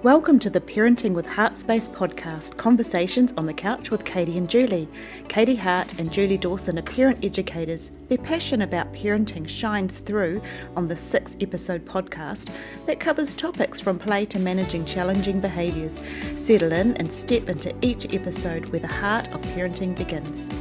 Welcome to the Parenting with Hart Space podcast, conversations on the couch with Katie and Julie. Katie Hart and Julie Dawson are parent educators. Their passion about parenting shines through on the 6-episode podcast that covers topics from play to managing challenging behaviours. Settle in and step into each episode where the heart of parenting begins.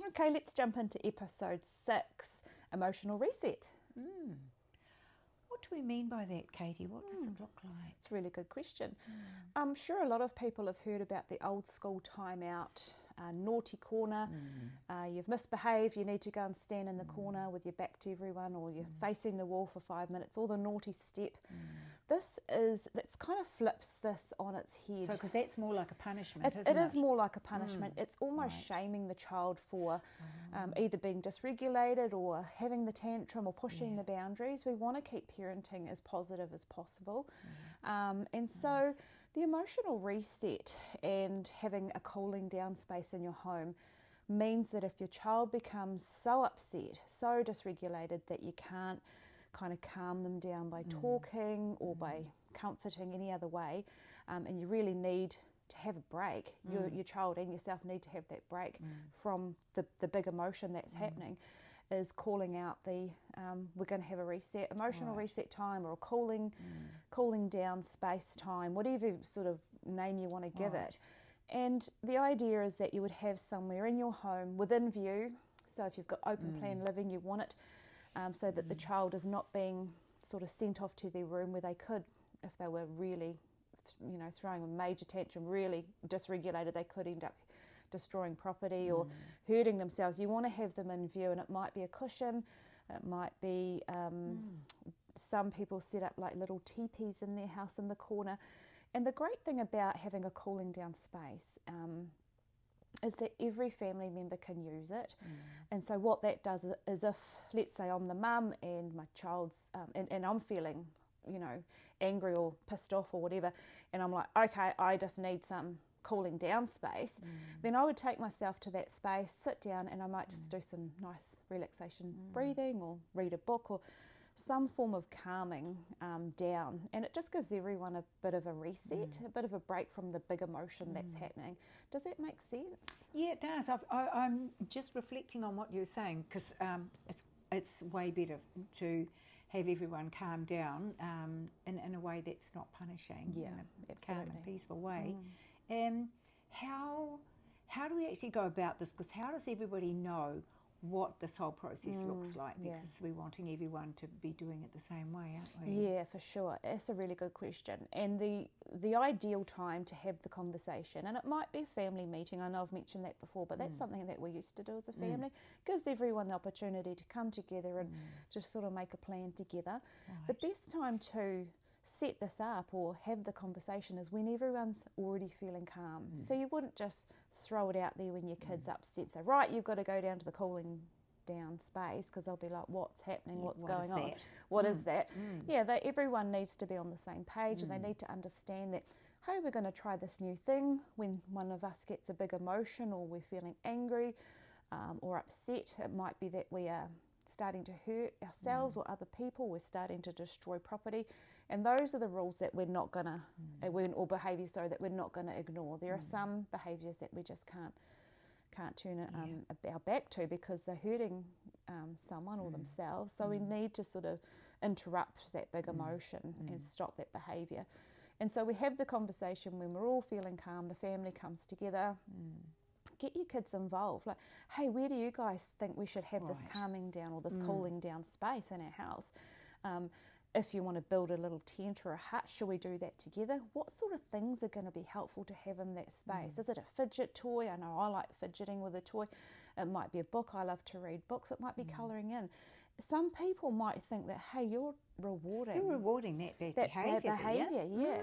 Okay, let's jump into episode 6, Emotional Reset. What do we mean by that, Katie? What does it look like? It's a really good question. I'm sure a lot of people have heard about the old school timeout, naughty corner. You've misbehaved, you need to go and stand in the corner with your back to everyone, or you're facing the wall for 5 minutes, or the naughty step. That's kind of flips this on its head. So, because that's more like a punishment, It is more like a punishment. It's almost shaming the child for either being dysregulated or having the tantrum or pushing the boundaries. We want to keep parenting as positive as possible. And so the emotional reset and having a cooling down space in your home means that if your child becomes so upset, so dysregulated that you can't kind of calm them down by talking or by comforting any other way, and you really need to have a break. Your child and yourself need to have that break from the big emotion that's happening, is calling out the we're going to have a reset, emotional reset time, or a cooling down space time, whatever sort of name you want to give it. And the idea is that you would have somewhere in your home within view. So if you've got open plan living, you want it so that the child is not being sort of sent off to their room where they could, if they were really, throwing a major tantrum, really dysregulated, they could end up destroying property or hurting themselves. You want to have them in view, and it might be a cushion, it might be, some people set up like little teepees in their house in the corner. And the great thing about having a cooling down space is that every family member can use it. And so what that does is, if, let's say I'm the mum and my child's, and I'm feeling, angry or pissed off or whatever, and I'm like, okay, I just need some cooling down space, then I would take myself to that space, sit down, and I might just do some nice relaxation breathing or read a book or some form of calming down, and it just gives everyone a bit of a reset, a bit of a break from the big emotion that's happening. Does that make sense? Yeah, it does. I'm just reflecting on what you're saying, because it's way better to have everyone calm down in a way that's not punishing, in a calm and peaceful way. How do we actually go about this? Because how does everybody know what this whole process looks like, because we're wanting everyone to be doing it the same way, aren't we? Yeah, for sure. That's a really good question. And the ideal time to have the conversation, and it might be a family meeting, I know I've mentioned that before, but that's something that we used to do as a family. Gives everyone the opportunity to come together and just sort of make a plan together. The best time to set this up or have the conversation is when everyone's already feeling calm. So you wouldn't just throw it out there when your kid's upset. So, right, you've got to go down to the cooling down space, because they'll be like, what's happening, what's going on, what is that? Yeah, everyone needs to be on the same page, and they need to understand that, hey, we're going to try this new thing. When one of us gets a big emotion, or we're feeling angry or upset, it might be that we are starting to hurt ourselves or other people, we're starting to destroy property, and those are the rules that we're not going to or behaviours that we're not going to ignore. There are some behaviours that we just can't turn our back to, because they're hurting someone or themselves. So we need to sort of interrupt that big emotion and stop that behaviour. And so we have the conversation when we're all feeling calm, the family comes together. Get your kids involved. Like, hey, where do you guys think we should have this calming down or this cooling down space in our house? If you want to build a little tent or a hut, should we do that together? What sort of things are going to be helpful to have in that space? Is it a fidget toy? I know I like fidgeting with a toy. It might be a book. I love to read books. It might be colouring in. Some people might think that, hey, you're rewarding that behaviour.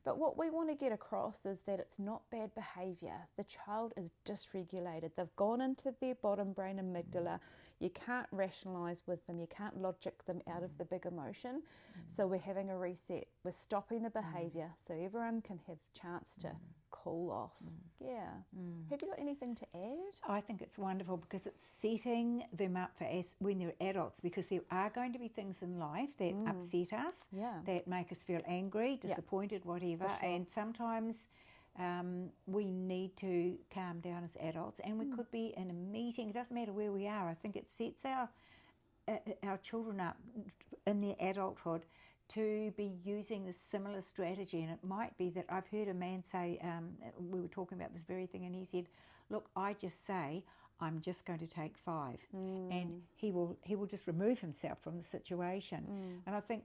But what we want to get across is that it's not bad behaviour. The child is dysregulated. They've gone into their bottom brain amygdala. You can't rationalise with them. You can't logic them out of the big emotion. So we're having a reset. We're stopping the behaviour so everyone can have chance to cool off. Yeah. Have you got anything to add? I think it's wonderful because it's setting them up for when they're adults, because there are going to be things in life that upset us, that make us feel angry, disappointed, whatever. For sure. And sometimes we need to calm down as adults, and we could be in a meeting. It doesn't matter where we are. I think it sets our children up in their adulthood to be using a similar strategy. And it might be that I've heard a man say, we were talking about this very thing, and he said, look, I just say, I'm just going to take 5. And he will just remove himself from the situation. And I think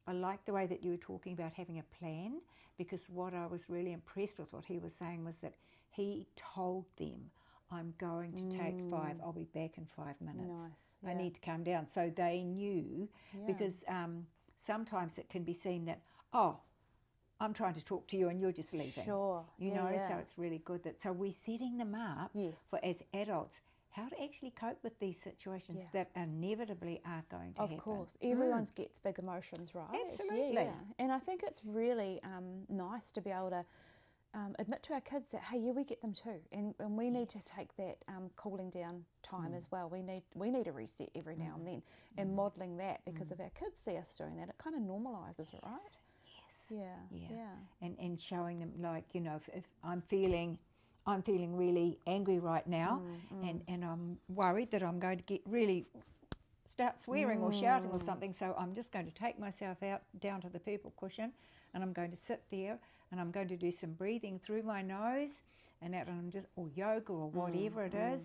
I like the way that you were talking about having a plan, because what I was really impressed with what he was saying was that he told them, I'm going to take 5. I'll be back in 5 minutes. Nice. I need to calm down. So they knew, because sometimes it can be seen that, oh, I'm trying to talk to you and you're just leaving. Sure. You know, so it's really good that, so we're setting them up for, as adults, how to actually cope with these situations that inevitably are going to happen. Of course. Everyone gets big emotions, right? Absolutely. Yeah. And I think it's really nice to be able to admit to our kids that, hey, we get them too, and we need to take that cooling down time as well. We need a reset every now and then, and modelling that, because if our kids see us doing that, it kind of normalises, right? Yeah. And showing them, like, you know, if I'm feeling really angry right now, and I'm worried that I'm going to get really start swearing or shouting or something, so I'm just going to take myself out down to the purple cushion, and I'm going to sit there, and I'm going to do some breathing through my nose, and that, and I'm just, or yoga or whatever it is,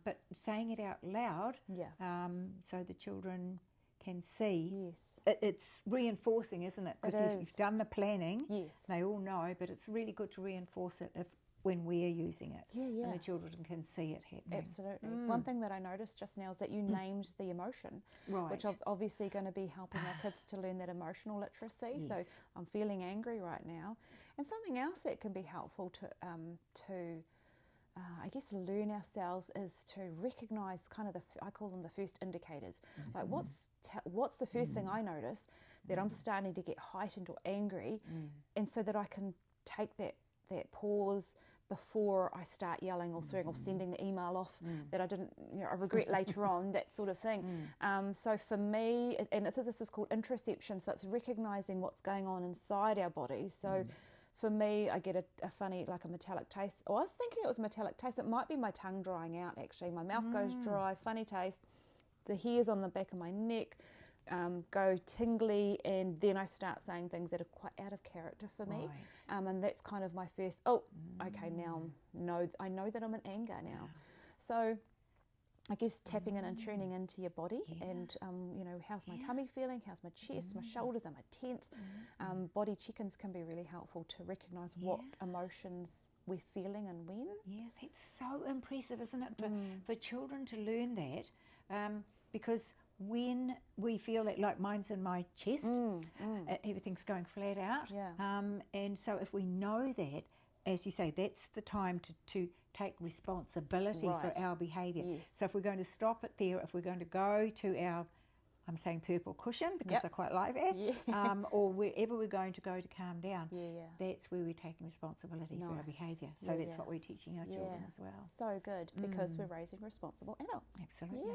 but saying it out loud, so the children can see. It's reinforcing, isn't it? Because you've done the planning, they all know, but it's really good to reinforce it when we're using it, and the children can see it happening. Absolutely. One thing that I noticed just now is that you named the emotion, which is obviously going to be helping our kids to learn that emotional literacy. So I'm feeling angry right now. And something else that can be helpful to I guess, learn ourselves is to recognise kind of I call them the first indicators. Like what's the first thing I notice that I'm starting to get heightened or angry, and so that I can take that pause before I start yelling or swearing or sending the email off that I didn't, I regret later on, that sort of thing. So for me, and this is called interoception, so it's recognising what's going on inside our bodies. So for me, I get a funny, like a metallic taste. Oh, I was thinking it was metallic taste. It might be my tongue drying out, actually. My mouth goes dry, funny taste. The hairs on the back of my neck go tingly, and then I start saying things that are quite out of character for me, and that's kind of my first, okay, now I know that I'm in anger now. So I guess tapping in and tuning into your body, and you know, how's my tummy feeling, how's my chest, my shoulders, am I tense? Body check-ins can be really helpful to recognise what emotions we're feeling and when. Yes, it's so impressive, isn't it, for children to learn that, because when we feel that, like mine's in my chest, everything's going flat out, and so if we know that, as you say, that's the time to take responsibility for our behaviour. So if we're going to stop it there, if we're going to go to our, I'm saying purple cushion because I quite like that, or wherever we're going to go to calm down, that's where we're taking responsibility for our behaviour. So that's what we're teaching our children as well. So good, because we're raising responsible adults. Absolutely.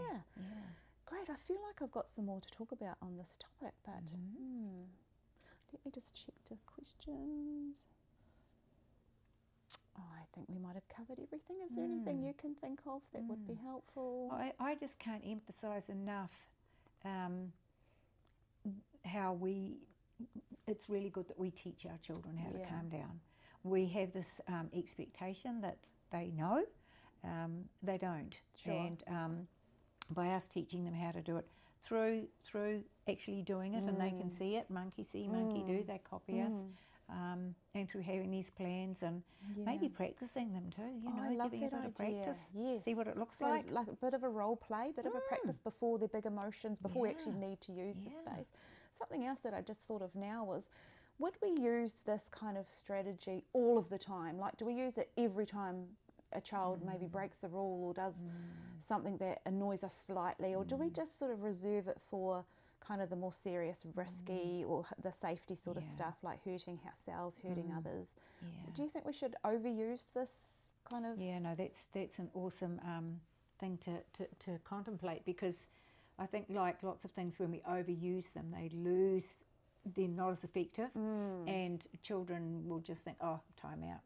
Great. I feel like I've got some more to talk about on this topic, but let me just check the questions. Oh, I think we might have covered everything. Is there anything you can think of that would be helpful? I just can't emphasise enough how it's really good that we teach our children how to calm down. We have this expectation that they know, they don't. And by us teaching them how to do it through actually doing it, and they can see it, monkey see, monkey do, they copy us. And through having these plans and maybe practicing them too, you know, I love giving that a bit idea. of practice, see what it looks like. Like a bit of a role play, bit of a practice before the big emotions, before we actually need to use the space. Something else that I just thought of now was, would we use this kind of strategy all of the time? Like, do we use it every time a child maybe breaks the rule or does something that annoys us slightly, or do we just sort of reserve it for kind of the more serious, risky, or the safety sort of stuff, like hurting ourselves, hurting others. Do you think we should overuse this kind of? Yeah, no, that's an awesome thing to contemplate, because I think, like lots of things, when we overuse them, they're not as effective, and children will just think, oh, time out,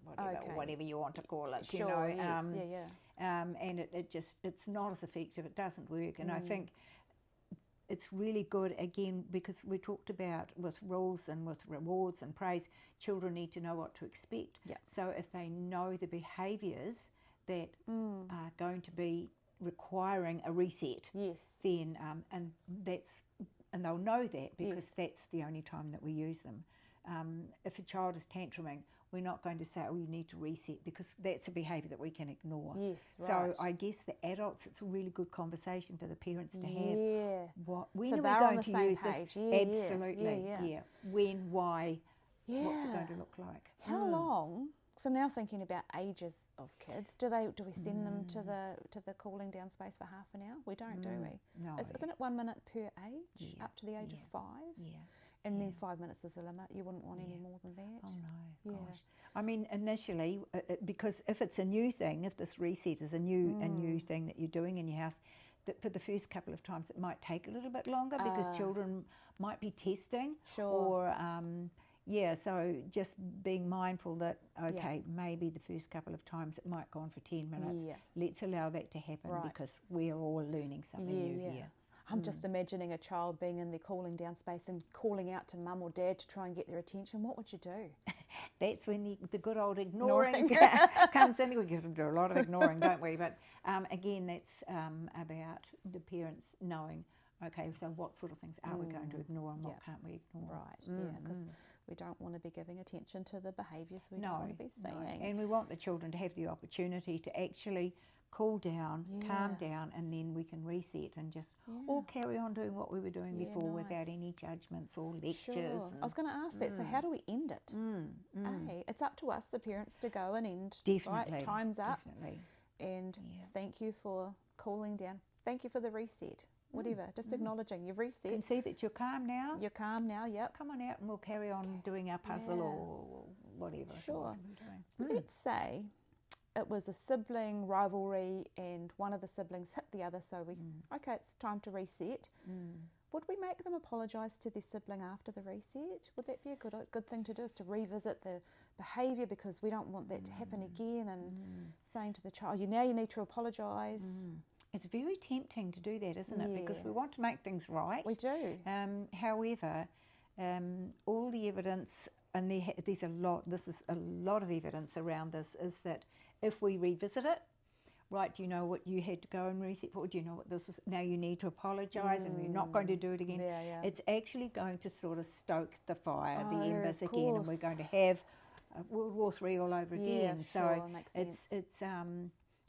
whatever you want to call it, sure, you know. Yes, and it's not as effective, it doesn't work, and I think it's really good, again, because we talked about with rules and with rewards and praise, children need to know what to expect. So if they know the behaviours that are going to be requiring a reset, then and they'll know that, because that's the only time that we use them. If a child is tantruming, we're not going to say, oh, you need to reset, because that's a behaviour that we can ignore. So I guess the adults, it's a really good conversation for the parents to have. When are we going to use this? Absolutely. When, why, what's it going to look like? How long? So now thinking about ages of kids, do we send them to the cooling down space for half an hour? We don't, do we? No. Isn't it 1 minute per age, up to the age of 5? And then 5 minutes is the limit. You wouldn't want any more than that. Oh no, gosh. I mean, initially, because if it's a new thing, if this reset is a new thing that you're doing in your house, that for the first couple of times it might take a little bit longer, because children might be testing, or so just being mindful that maybe the first couple of times it might go on for 10 minutes. Let's allow that to happen, because we're all learning something new here. I'm just imagining a child being in their cooling down space and calling out to mum or dad to try and get their attention. What would you do? That's when the good old ignoring comes in. We get to do a lot of ignoring, don't we? But again, that's about the parents knowing, okay, so what sort of things are we going to ignore, and what can't we ignore? Right, because we don't want to be giving attention to the behaviours we don't want to be seeing. And we want the children to have the opportunity to actually cool down, calm down, and then we can reset and just all carry on doing what we were doing before, without any judgments or lectures. I was going to ask that, so how do we end it? Hey, it's up to us, the parents, to go and end. Definitely. Right? Time's up. And thank you for cooling down. Thank you for the reset. Whatever, just acknowledging you've reset. You can see that you're calm now. You're calm now, Come on out and we'll carry on doing our puzzle or whatever. Sure. Let's say it was a sibling rivalry and one of the siblings hit the other, so okay, it's time to reset. Would we make them apologise to their sibling after the reset? Would that be a good thing to do, is to revisit the behaviour, because we don't want that to happen again, and saying to the child, you need to apologise. It's very tempting to do that, isn't it? Because we want to make things right. We do. However, all the evidence, and this is a lot of evidence around this, is that if we revisit it, right, do you know what you had to go and reset for? Do you know what this is? Now you need to apologise, and you're not going to do it again. It's actually going to sort of stoke the fire, the embers again, and we're going to have World War III all over again. So makes sense. it's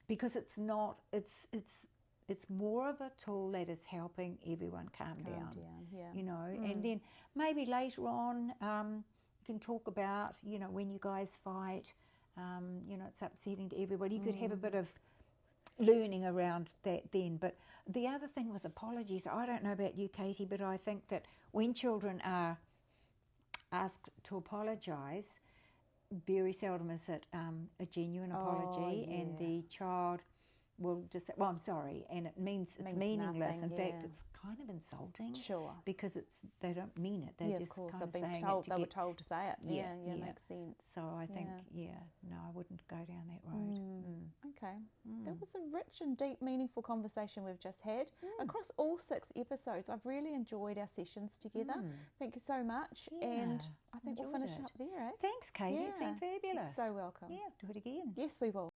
because it's not, it's more of a tool that is helping everyone calm down. You know, and then maybe later on you can talk about, you know, when you guys fight, you know, it's upsetting to everybody. You could have a bit of learning around that then. But the other thing was apologies. I don't know about you, Katie, but I think that when children are asked to apologise, very seldom is it a genuine apology, and the child will just say, well, I'm sorry, and it means it's meaningless. Nothing, in fact, it's kind of insulting. Because they don't mean it. They're just kind of saying it. They were told to say it. Makes sense. So I think, no, I wouldn't go down that road. Okay. That was a rich and deep, meaningful conversation we've just had across all 6 episodes. I've really enjoyed our sessions together. Thank you so much. And I think we'll finish up there. Thanks, Katie. It's been fabulous. You're so welcome. Yeah, do it again. Yes, we will.